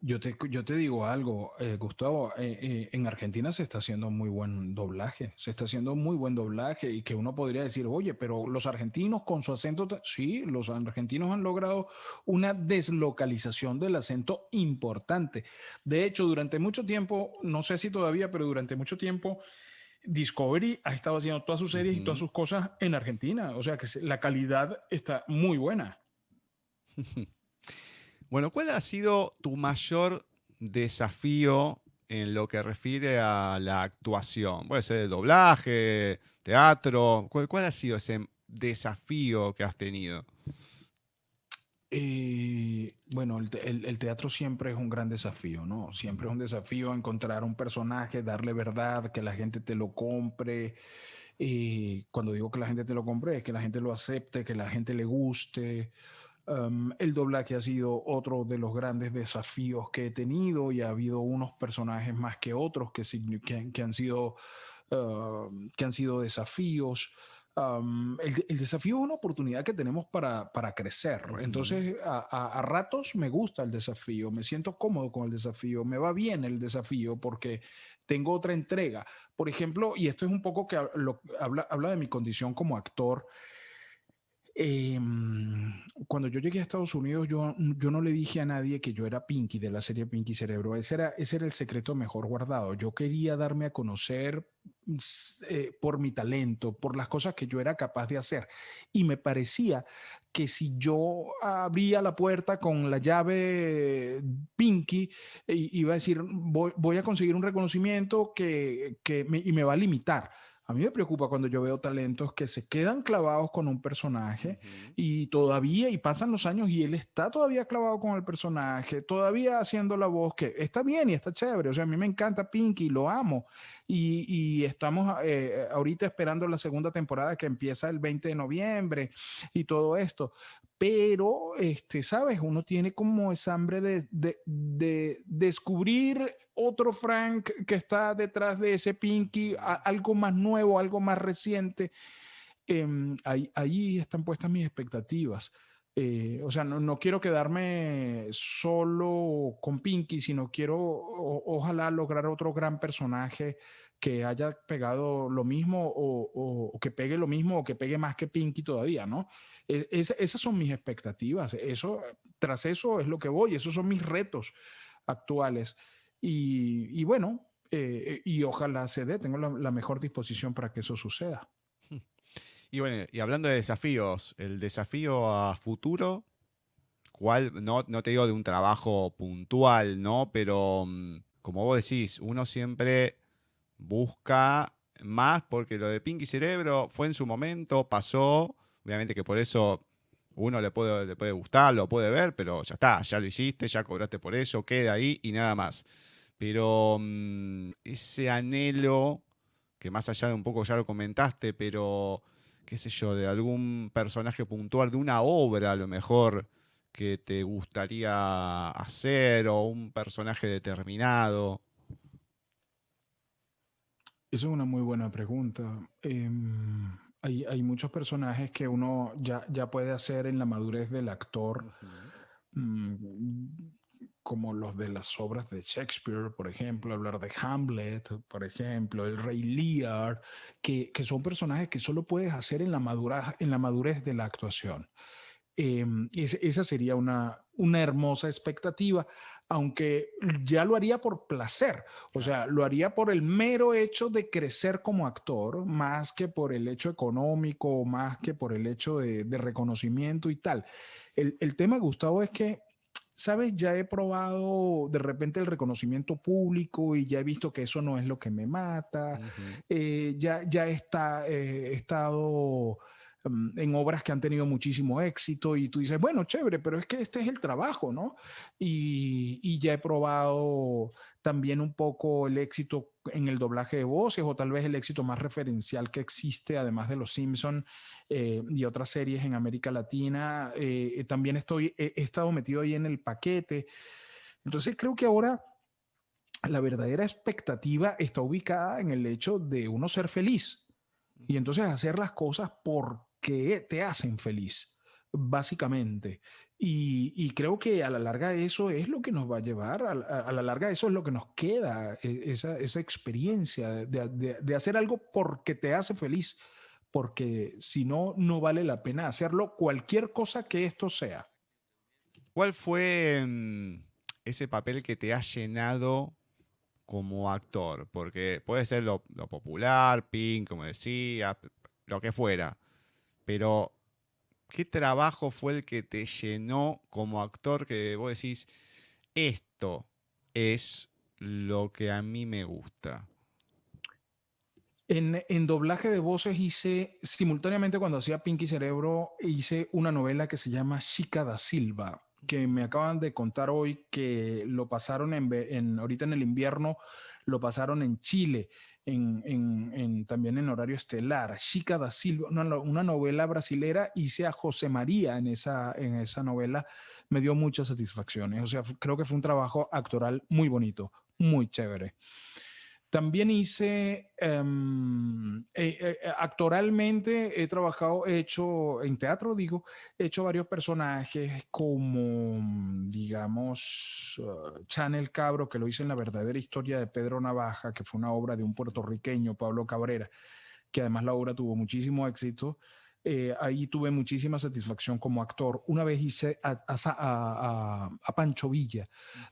Yo te digo algo, Gustavo, en Argentina se está haciendo muy buen doblaje, se está haciendo muy buen doblaje y que uno podría decir, oye, pero los argentinos con su acento, sí, los argentinos han logrado una deslocalización del acento importante. De hecho, durante mucho tiempo, no sé si todavía, pero durante mucho tiempo, Discovery ha estado haciendo todas sus series y todas sus cosas en Argentina, o sea que la calidad está muy buena. Bueno, ¿cuál ha sido tu mayor desafío en lo que refiere a la actuación? Puede ser el doblaje, teatro. ¿Cuál ha sido ese desafío que has tenido? Bueno, el teatro siempre es un gran desafío, ¿no? Siempre es un desafío encontrar un personaje, darle verdad, que la gente te lo compre. Cuando digo que la gente te lo compre, es que la gente lo acepte, que la gente le guste. El doblaje ha sido otro de los grandes desafíos que he tenido y ha habido unos personajes más que otros que han sido desafíos. El desafío es una oportunidad que tenemos para crecer. Entonces, a ratos me gusta el desafío, me siento cómodo con el desafío, me va bien el desafío porque tengo otra entrega. Por ejemplo, y esto es un poco que habla de mi condición como actor. Eh, Cuando yo llegué a Estados Unidos, yo no le dije a nadie que yo era Pinky de la serie Pinky Cerebro. Ese era el secreto mejor guardado. Yo quería darme a conocer por mi talento, por las cosas que yo era capaz de hacer. Y me parecía que si yo abría la puerta con la llave Pinky, iba a decir, voy a conseguir un reconocimiento y me va a limitar. A mí me preocupa cuando yo veo talentos que se quedan clavados con un personaje y todavía, y pasan los años y él está todavía clavado con el personaje, todavía haciendo la voz, que está bien y está chévere. O sea, a mí me encanta Pinky, lo amo. Y estamos ahorita esperando la segunda temporada que empieza el 20 de noviembre y todo esto. Pero, ¿sabes? Uno tiene como esa hambre de descubrir otro Frank que está detrás de ese Pinky, algo más nuevo, algo más reciente. Ahí están puestas mis expectativas. O sea, no quiero quedarme solo con Pinky, sino quiero ojalá lograr otro gran personaje que haya pegado lo mismo o que pegue lo mismo o que pegue más que Pinky todavía, ¿no? Esas son mis expectativas. Tras eso es lo que voy, esos son mis retos actuales. Y bueno, y ojalá se dé, tengo la mejor disposición para que eso suceda. Y bueno, y hablando de desafíos, el desafío a futuro, ¿cuál? No te digo de un trabajo puntual, ¿no? Pero como vos decís, uno siempre busca más porque lo de Pinky Cerebro fue en su momento, pasó. Obviamente que por eso uno le puede gustar, lo puede ver, pero ya está, ya lo hiciste, ya cobraste por eso, queda ahí y nada más. Pero ese anhelo, que más allá de un poco ya lo comentaste, pero qué sé yo, de algún personaje puntual, de una obra a lo mejor que te gustaría hacer o un personaje determinado. Esa es una muy buena pregunta. Hay muchos personajes que uno ya puede hacer en la madurez del actor, mm, como los de las obras de Shakespeare, por ejemplo, hablar de Hamlet, por ejemplo, el Rey Lear, que son personajes que solo puedes hacer en la madurez de la actuación. Esa sería una hermosa expectativa, aunque ya lo haría por placer, o sea, lo haría por el mero hecho de crecer como actor, más que por el hecho económico, más que por el hecho de reconocimiento y tal. El tema, Gustavo, es que, ¿sabes? Ya he probado de repente el reconocimiento público y ya he visto que eso no es lo que me mata. Ya he estado en obras que han tenido muchísimo éxito y tú dices, bueno, chévere, pero es que este es el trabajo, ¿no? Y ya he probado también un poco el éxito en el doblaje de voces o tal vez el éxito más referencial que existe, además de Los Simpson y otras series en América Latina. También he estado metido ahí en el paquete. Entonces creo que ahora la verdadera expectativa está ubicada en el hecho de uno ser feliz y entonces hacer las cosas porque te hacen feliz, básicamente. Y creo que a la larga eso es lo que nos va a llevar, a la larga eso es lo que nos queda, esa experiencia de hacer algo porque te hace feliz, porque si no, no vale la pena hacerlo cualquier cosa que esto sea. ¿Cuál fue ese papel que te ha llenado como actor? Porque puede ser lo popular, Pink, como decía, lo que fuera. Pero, ¿qué trabajo fue el que te llenó como actor que vos decís, esto es lo que a mí me gusta? En doblaje de voces hice, simultáneamente cuando hacía Pinky Cerebro, hice una novela que se llama Chica da Silva, que me acaban de contar hoy que lo pasaron ahorita en el invierno, lo pasaron en Chile, también en horario estelar. Chica da Silva, una novela brasilera, hice a José María en esa novela, me dio muchas satisfacciones, o sea, creo que fue un trabajo actoral muy bonito, muy chévere. También actoralmente he trabajado, he hecho en teatro, digo, he hecho varios personajes como, digamos, Chanel Cabro, que lo hice en La verdadera historia de Pedro Navaja, que fue una obra de un puertorriqueño, Pablo Cabrera, que además la obra tuvo muchísimo éxito. Ahí tuve muchísima satisfacción como actor. Una vez hice a Pancho Villa.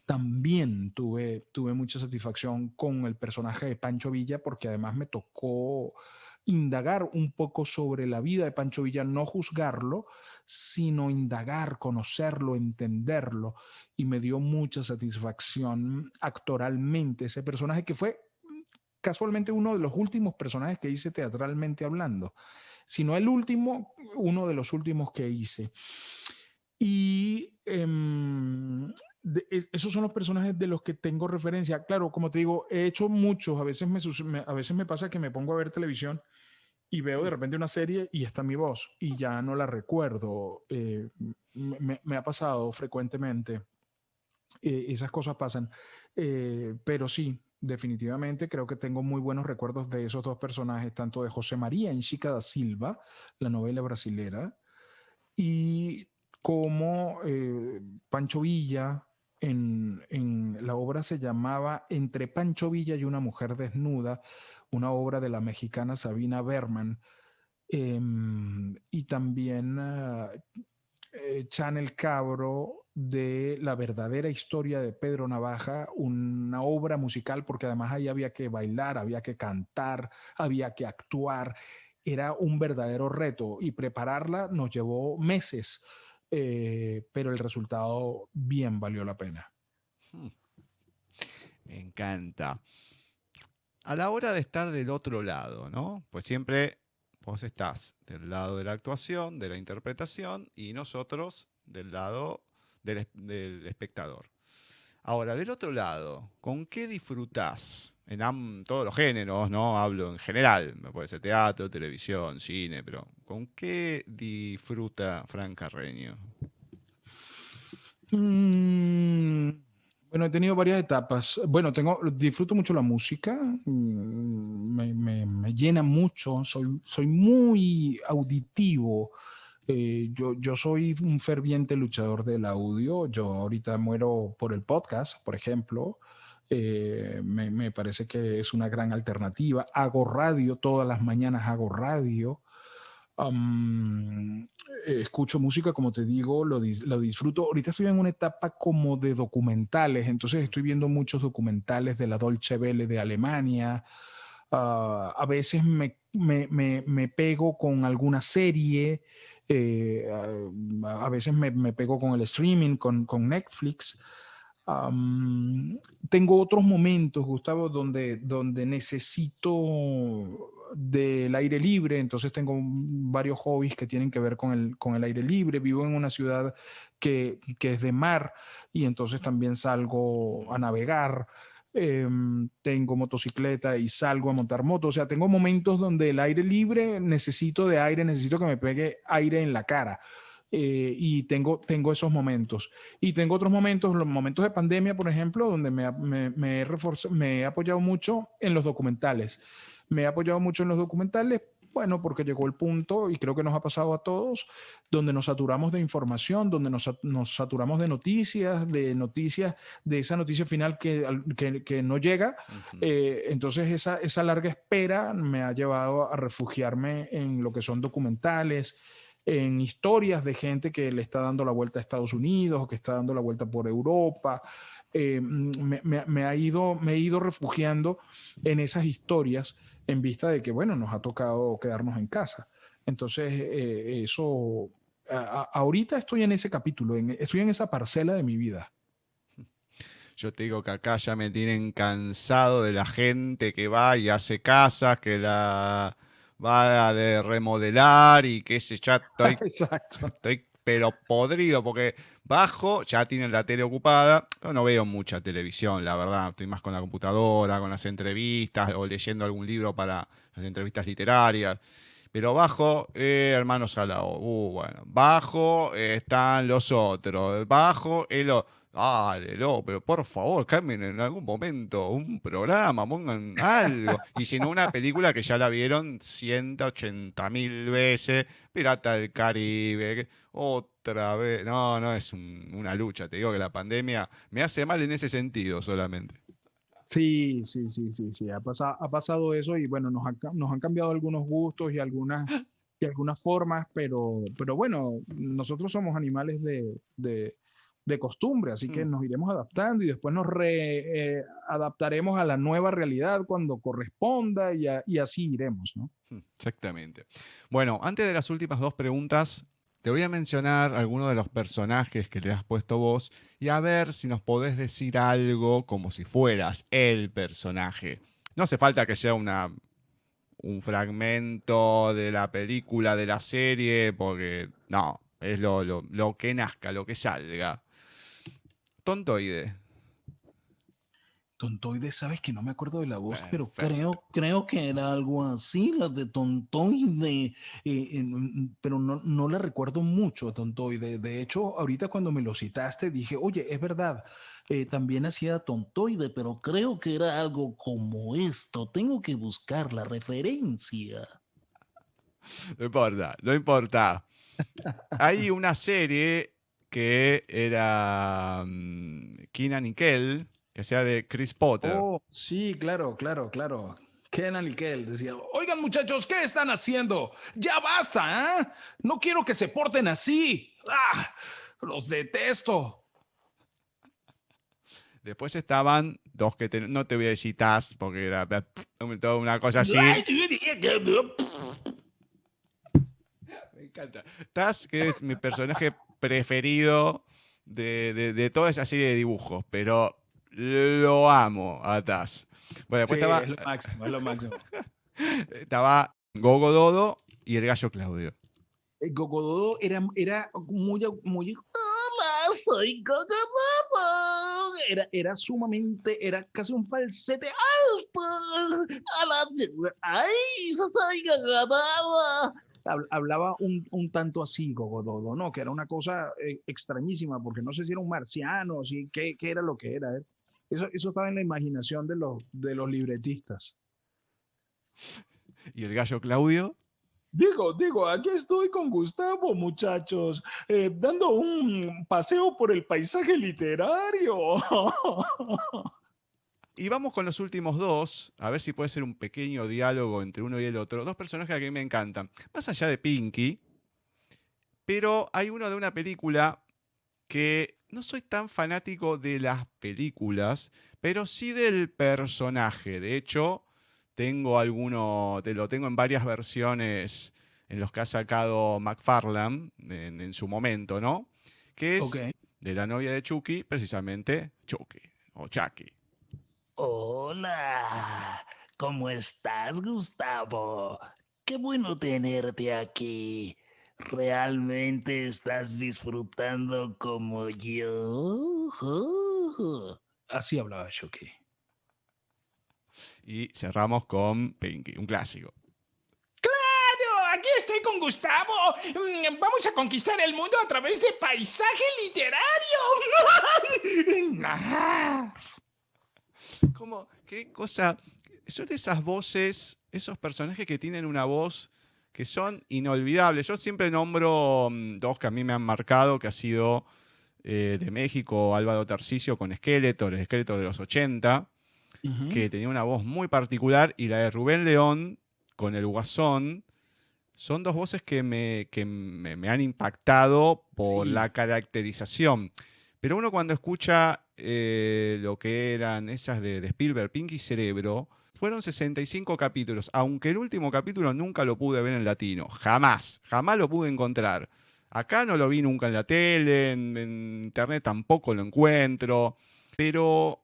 También tuve mucha satisfacción con el personaje de Pancho Villa porque además me tocó indagar un poco sobre la vida de Pancho Villa, no juzgarlo, sino indagar, conocerlo, entenderlo. Y me dio mucha satisfacción actoralmente ese personaje que fue casualmente uno de los últimos personajes que hice teatralmente hablando, sino el último, uno de los últimos que hice. Y esos son los personajes de los que tengo referencia. Claro, como te digo, he hecho muchos. A veces me pasa que me pongo a ver televisión y veo de repente una serie y está mi voz y ya no la recuerdo. Me ha pasado frecuentemente. Esas cosas pasan. Pero sí, definitivamente creo que tengo muy buenos recuerdos de esos dos personajes, tanto de José María en Chica da Silva, la novela brasilera, y como Pancho Villa, en la obra se llamaba Entre Pancho Villa y una mujer desnuda, una obra de la mexicana Sabina Berman, y también Chanel Cabro de La verdadera historia de Pedro Navaja, una obra musical porque además ahí había que bailar, había que cantar, había que actuar. Era un verdadero reto y prepararla nos llevó meses, pero el resultado bien valió la pena. Me encanta. A la hora de estar del otro lado, ¿no? Pues siempre vos estás del lado de la actuación, de la interpretación, y nosotros del lado del espectador. Ahora, del otro lado, ¿con qué disfrutás? En todos los géneros, ¿no? Hablo en general, puede ser teatro, televisión, cine, pero ¿con qué disfruta Fran Carreño? Bueno, he tenido varias etapas. Bueno, disfruto mucho la música, me llena mucho, soy muy auditivo. Yo soy un ferviente luchador del audio. Yo ahorita muero por el podcast, por ejemplo. Me parece que es una gran alternativa. Hago radio, todas las mañanas hago radio. Um, Escucho música, como te digo, lo disfruto. Ahorita estoy en una etapa como de documentales, entonces estoy viendo muchos documentales de la Deutsche Welle de Alemania. A veces me pego con alguna serie, a veces me pego con el streaming, con Netflix. Tengo otros momentos, Gustavo, donde necesito del aire libre, entonces tengo varios hobbies que tienen que ver con el aire libre. Vivo en una ciudad que es de mar y entonces también salgo a navegar. Tengo motocicleta y salgo a montar moto. O sea, tengo momentos donde el aire libre necesito de aire, necesito que me pegue aire en la cara. Y tengo esos momentos. Y tengo otros momentos, los momentos de pandemia, por ejemplo, donde me he apoyado mucho en los documentales. Me he apoyado mucho en los documentales, bueno, porque llegó el punto, y creo que nos ha pasado a todos, donde nos saturamos de información, donde nos saturamos de noticias, de esa noticia final que no llega. Entonces esa larga espera me ha llevado a refugiarme en lo que son documentales, en historias de gente que le está dando la vuelta a Estados Unidos o que está dando la vuelta por Europa. Me he ido refugiando en esas historias en vista de que, bueno, nos ha tocado quedarnos en casa. Entonces, ahorita estoy en ese capítulo, estoy en esa parcela de mi vida. Yo te digo que acá ya me tienen cansado de la gente que va y hace casas, que la va a remodelar y que ya estoy, Exacto. estoy pero podrido porque bajo, ya tienen la tele ocupada. Yo no veo mucha televisión, la verdad. Estoy más con la computadora, con las entrevistas o leyendo algún libro para las entrevistas literarias. Pero bajo, Hermanos Salao. Bueno, bajo están los otros. Bajo, dale, pero por favor, cambien en algún momento un programa, pongan algo. Y si no, una película que ya la vieron 180.000 veces, Pirata del Caribe, otra vez. No, es una lucha. Te digo que la pandemia me hace mal en ese sentido solamente. Sí. Ha pasado eso y bueno, nos han cambiado algunos gustos y algunas formas, pero bueno, nosotros somos animales de costumbre, así que nos iremos adaptando y después nos adaptaremos a la nueva realidad cuando corresponda y así iremos, ¿no? Exactamente. Bueno, antes de las últimas dos preguntas, te voy a mencionar algunos de los personajes que le has puesto vos y a ver si nos podés decir algo como si fueras el personaje. No hace falta que sea un fragmento de la película, de la serie, porque no, es lo que nazca, lo que salga. Tontoide. Tontoide, sabes que no me acuerdo de la voz, Perfecto. pero creo que era algo así, la de Tontoide, pero no la recuerdo mucho a Tontoide. De hecho, ahorita cuando me lo citaste dije, oye, es verdad, también hacía Tontoide, pero creo que era algo como esto. Tengo que buscar la referencia. No importa. Hay una serie que era Kenan y Kel, que sea de Chris Potter. Oh, sí, claro, claro, claro. Kenan y Kel decía, oigan muchachos, ¿qué están haciendo? Ya basta, ¿eh? No quiero que se porten así. ¡Ah! Los detesto. Después estaban dos que no te voy a decir Taz, porque era toda una cosa así. Me encanta. Taz, que es mi personaje preferido de toda esa serie de dibujos, pero lo amo a Taz. Bueno, después Sí, estaba, es lo máximo, es lo máximo. estaba Gogo Dodo y el gallo Claudio. Gogododo era muy... Hola, soy Gogododo. Era sumamente, era casi un falsete alto. Ay, soy Gogododo. Hablaba un tanto así, Gogododo, ¿no? Que era una cosa extrañísima, porque no sé si era un marciano, si, qué era lo que era. Eso estaba en la imaginación de los libretistas. ¿Y el gallo Claudio? Digo, aquí estoy con Gustavo, muchachos, dando un paseo por el paisaje literario. Y vamos con los últimos dos, a ver si puede ser un pequeño diálogo entre uno y el otro. Dos personajes que a mí me encantan. Más allá de Pinky, pero hay uno de una película que no soy tan fanático de las películas, pero sí del personaje. De hecho, lo tengo en varias versiones en los que ha sacado McFarlane en su momento, ¿no? Que es Ok. de la novia de Chucky, precisamente Chucky o Chucky. Hola, ¿cómo estás, Gustavo? Qué bueno tenerte aquí. ¿Realmente estás disfrutando como yo? Así hablaba Chucky. Y cerramos con Pinky, un clásico. Aquí estoy con Gustavo. Vamos a conquistar el mundo a través de paisaje literario. ¿Cómo? ¿Qué cosa? Son esas voces, esos personajes que tienen una voz que son inolvidables. Yo siempre nombro dos que a mí me han marcado, que ha sido de México, Álvaro Tarcisio con Skeletor, el Skeletor de los 80, que tenía una voz muy particular, y la de Rubén León con el Guasón. Son dos voces que me han impactado por la caracterización. Pero uno cuando escucha lo que eran esas de Spielberg, Pinky Cerebro, fueron 65 capítulos, aunque el último capítulo nunca lo pude ver en latino. Jamás lo pude encontrar. Acá no lo vi nunca en la tele, en internet tampoco lo encuentro. Pero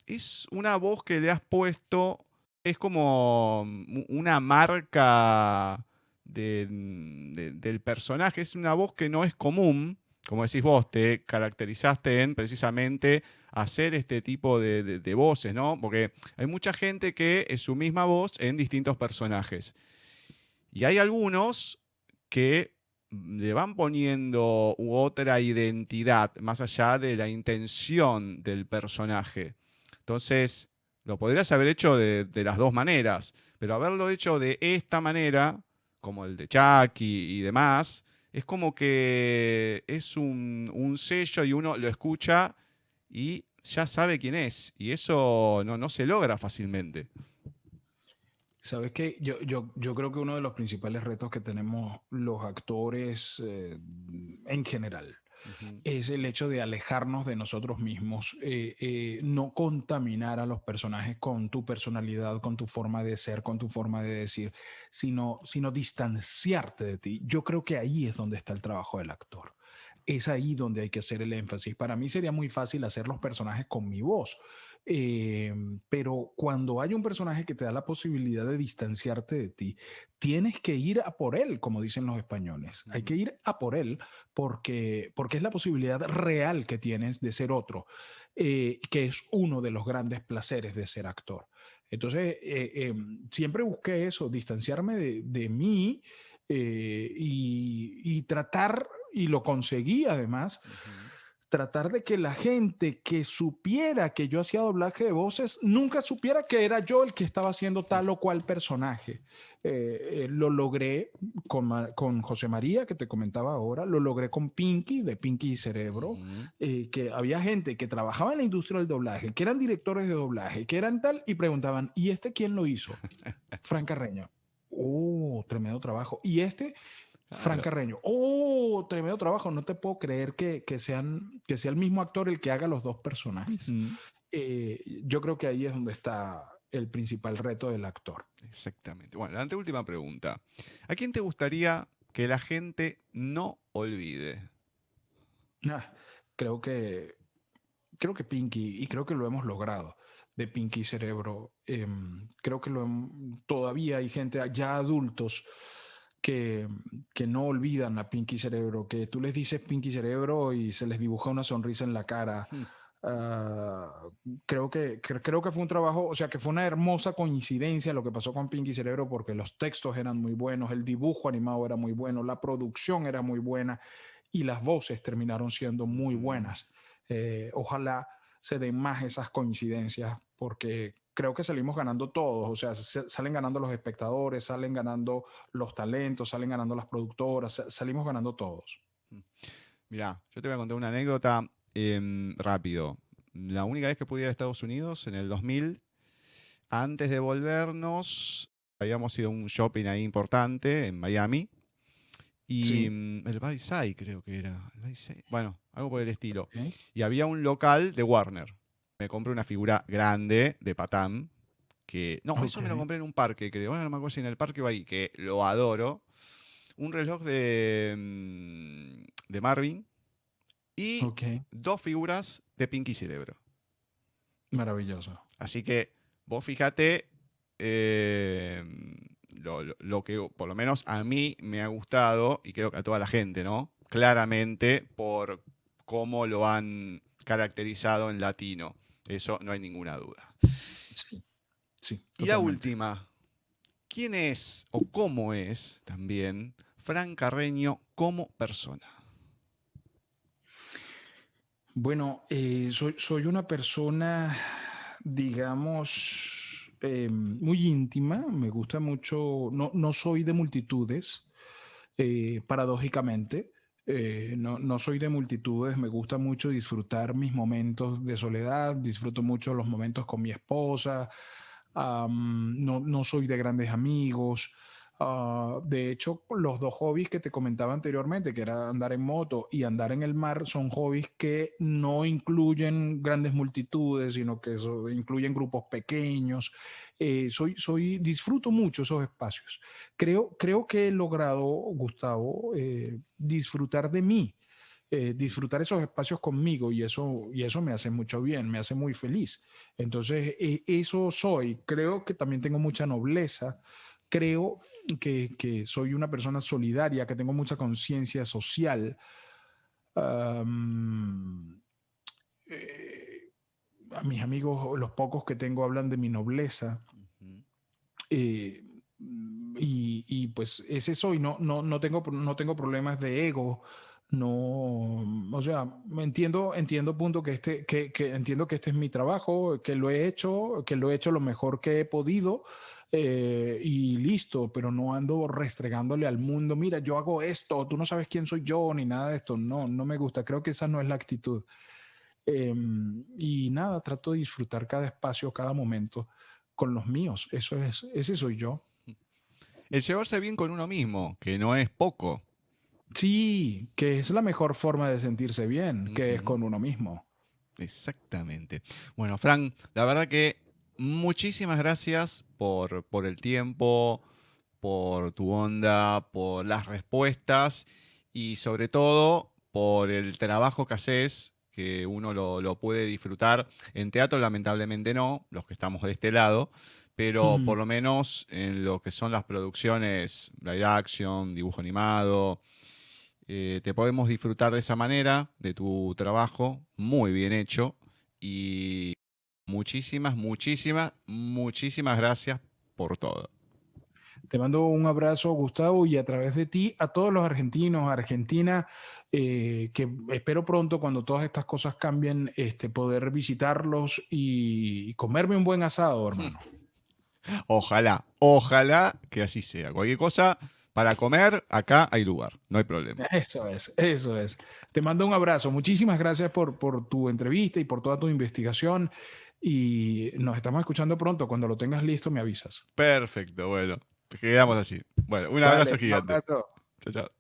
es una voz que le has puesto, es como una marca del personaje. Es una voz que no es común. Como decís vos, te caracterizaste en precisamente hacer este tipo de voces, ¿no? Porque hay mucha gente que es su misma voz en distintos personajes. Y hay algunos que le van poniendo otra identidad más allá de la intención del personaje. Entonces, lo podrías haber hecho de las dos maneras, pero haberlo hecho de esta manera, como el de Chucky y demás, es como que es un sello y uno lo escucha y ya sabe quién es. Y eso no se logra fácilmente. ¿Sabes qué? Yo creo que uno de los principales retos que tenemos los actores en general es el hecho de alejarnos de nosotros mismos, no contaminar a los personajes con tu personalidad, con tu forma de ser, con tu forma de decir, sino distanciarte de ti. Yo creo que ahí es donde está el trabajo del actor. Es ahí donde hay que hacer el énfasis. Para mí sería muy fácil hacer los personajes con mi voz. Pero cuando hay un personaje que te da la posibilidad de distanciarte de ti, tienes que ir a por él, como dicen los españoles. Hay que ir a por él porque es la posibilidad real que tienes de ser otro, que es uno de los grandes placeres de ser actor. Entonces, siempre busqué eso, distanciarme de mí y tratar, y lo conseguí además, tratar de que la gente que supiera que yo hacía doblaje de voces nunca supiera que era yo el que estaba haciendo tal o cual personaje. Lo logré con José María, que te comentaba ahora, lo logré con Pinky, de Pinky y Cerebro, que había gente que trabajaba en la industria del doblaje, que eran directores de doblaje, que eran tal, y preguntaban, ¿y este quién lo hizo? Frank Carreño. Oh, tremendo trabajo. ¿Y este? Frank Carreño. Oh, tremendo trabajo. No te puedo creer que sea el mismo actor el que haga los dos personajes. Yo creo que ahí es donde está el principal reto del actor. Exactamente. Bueno, la anteúltima pregunta. ¿A quién te gustaría que la gente no olvide? Creo que Pinky, y creo que lo hemos logrado, de Pinky Cerebro. Creo que todavía hay gente, ya adultos, que no olvidan a Pinky Cerebro, que tú les dices Pinky Cerebro y se les dibuja una sonrisa en la cara. Creo que fue un trabajo, o sea, que fue una hermosa coincidencia lo que pasó con Pinky Cerebro, porque los textos eran muy buenos, el dibujo animado era muy bueno, la producción era muy buena y las voces terminaron siendo muy buenas. Ojalá se den más esas coincidencias, porque creo que salimos ganando todos, o sea, salen ganando los espectadores, salen ganando los talentos, salen ganando las productoras, salimos ganando todos. Mirá, yo te voy a contar una anécdota rápido. La única vez que pude ir a Estados Unidos, en el 2000, antes de volvernos, habíamos ido a un shopping ahí importante en Miami. Y el Barisay creo que era. Bueno, algo por el estilo. Okay. Y había un local de Warner. Me compré una figura grande de Patán. Que, no, eso me lo compré en un parque, creo. Bueno, no me acuerdo si en el parque o ahí, que lo adoro. Un reloj de Marvin. Y 2 figuras de Pinky Cerebro. Maravilloso. Así que vos fíjate lo que por lo menos a mí me ha gustado, y creo que a toda la gente, ¿no? Claramente por cómo lo han caracterizado en latino. Eso no hay ninguna duda. Sí, y la última, ¿quién es o cómo es también Frank Carreño como persona? Bueno, soy una persona, digamos, muy íntima. Me gusta mucho, no soy de multitudes, paradójicamente. No soy de multitudes, me gusta mucho disfrutar mis momentos de soledad, disfruto mucho los momentos con mi esposa. No soy de grandes amigos. De hecho, los 2 hobbies que te comentaba anteriormente, que era andar en moto y andar en el mar, son hobbies que no incluyen grandes multitudes, sino que incluyen grupos pequeños. Disfruto mucho esos espacios. Creo que he logrado, Gustavo, disfrutar de mí, disfrutar esos espacios conmigo, y eso me hace mucho bien, me hace muy feliz. Entonces, eso soy. Creo que también tengo mucha nobleza. Creo que soy una persona solidaria, que tengo mucha conciencia social. A mis amigos, los pocos que tengo, hablan de mi nobleza. Y pues ese soy. No tengo problemas de ego. No, o sea, entiendo punto que entiendo que este es mi trabajo, que lo he hecho lo mejor que he podido. Y listo, pero no ando restregándole al mundo, mira, yo hago esto, tú no sabes quién soy yo, ni nada de esto. No me gusta, creo que esa no es la actitud. Y nada, trato de disfrutar cada espacio, cada momento con los míos. Ese soy yo. El llevarse bien con uno mismo, que no es poco. Sí, que es la mejor forma de sentirse bien, que es con uno mismo. Exactamente. Bueno, Frank, la verdad que muchísimas gracias por el tiempo, por tu onda, por las respuestas y sobre todo por el trabajo que haces, que uno lo puede disfrutar. En teatro lamentablemente no, los que estamos de este lado, pero por lo menos en lo que son las producciones live action, dibujo animado, te podemos disfrutar de esa manera, de tu trabajo muy bien hecho, y muchísimas gracias por todo. Te mando un abrazo, Gustavo, y a través de ti a todos los argentinos, Argentina, que espero pronto, cuando todas estas cosas cambien, poder visitarlos y comerme un buen asado, hermano. Ojalá, ojalá que así sea. Cualquier cosa para comer, acá hay lugar, no hay problema. Eso es, eso es. Te mando un abrazo. Muchísimas gracias por tu entrevista y por toda tu investigación. Y nos estamos escuchando pronto. Cuando lo tengas listo, me avisas. Perfecto, bueno, quedamos así. Bueno, un Dale, abrazo un gigante. abrazo. Chao, chao.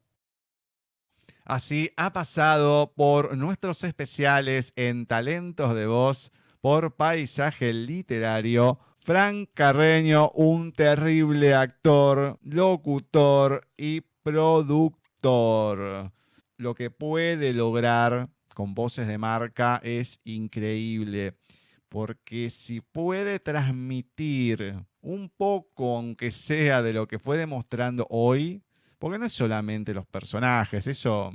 Así ha pasado por nuestros especiales en Talentos de Voz por Paisaje Literario. Frank Carreño, un terrible actor, locutor y productor. Lo que puede lograr con voces de marca es increíble, porque si puede transmitir un poco, aunque sea de lo que fue demostrando hoy, porque no es solamente los personajes, eso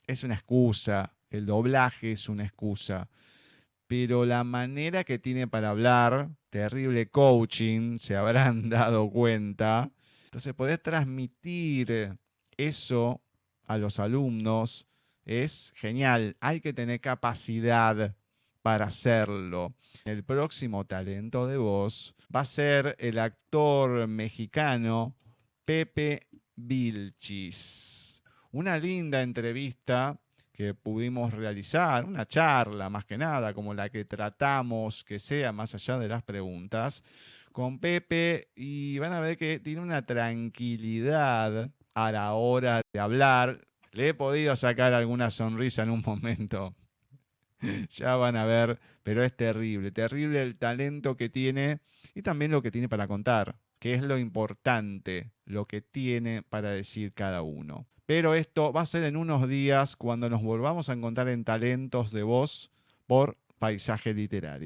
es una excusa, el doblaje es una excusa, pero la manera que tiene para hablar, terrible coaching, se habrán dado cuenta. Entonces, poder transmitir eso a los alumnos es genial. Hay que tener capacidad para hacerlo. El próximo talento de voz va a ser el actor mexicano Pepe Vilchis. Una linda entrevista que pudimos realizar, una charla más que nada, como la que tratamos que sea más allá de las preguntas, con Pepe, y van a ver que tiene una tranquilidad a la hora de hablar. Le he podido sacar alguna sonrisa en un momento. Ya van a ver, pero es terrible, terrible el talento que tiene y también lo que tiene para contar, que es lo importante, lo que tiene para decir cada uno. Pero esto va a ser en unos días cuando nos volvamos a encontrar en Talentos de Voz por Paisaje Literario.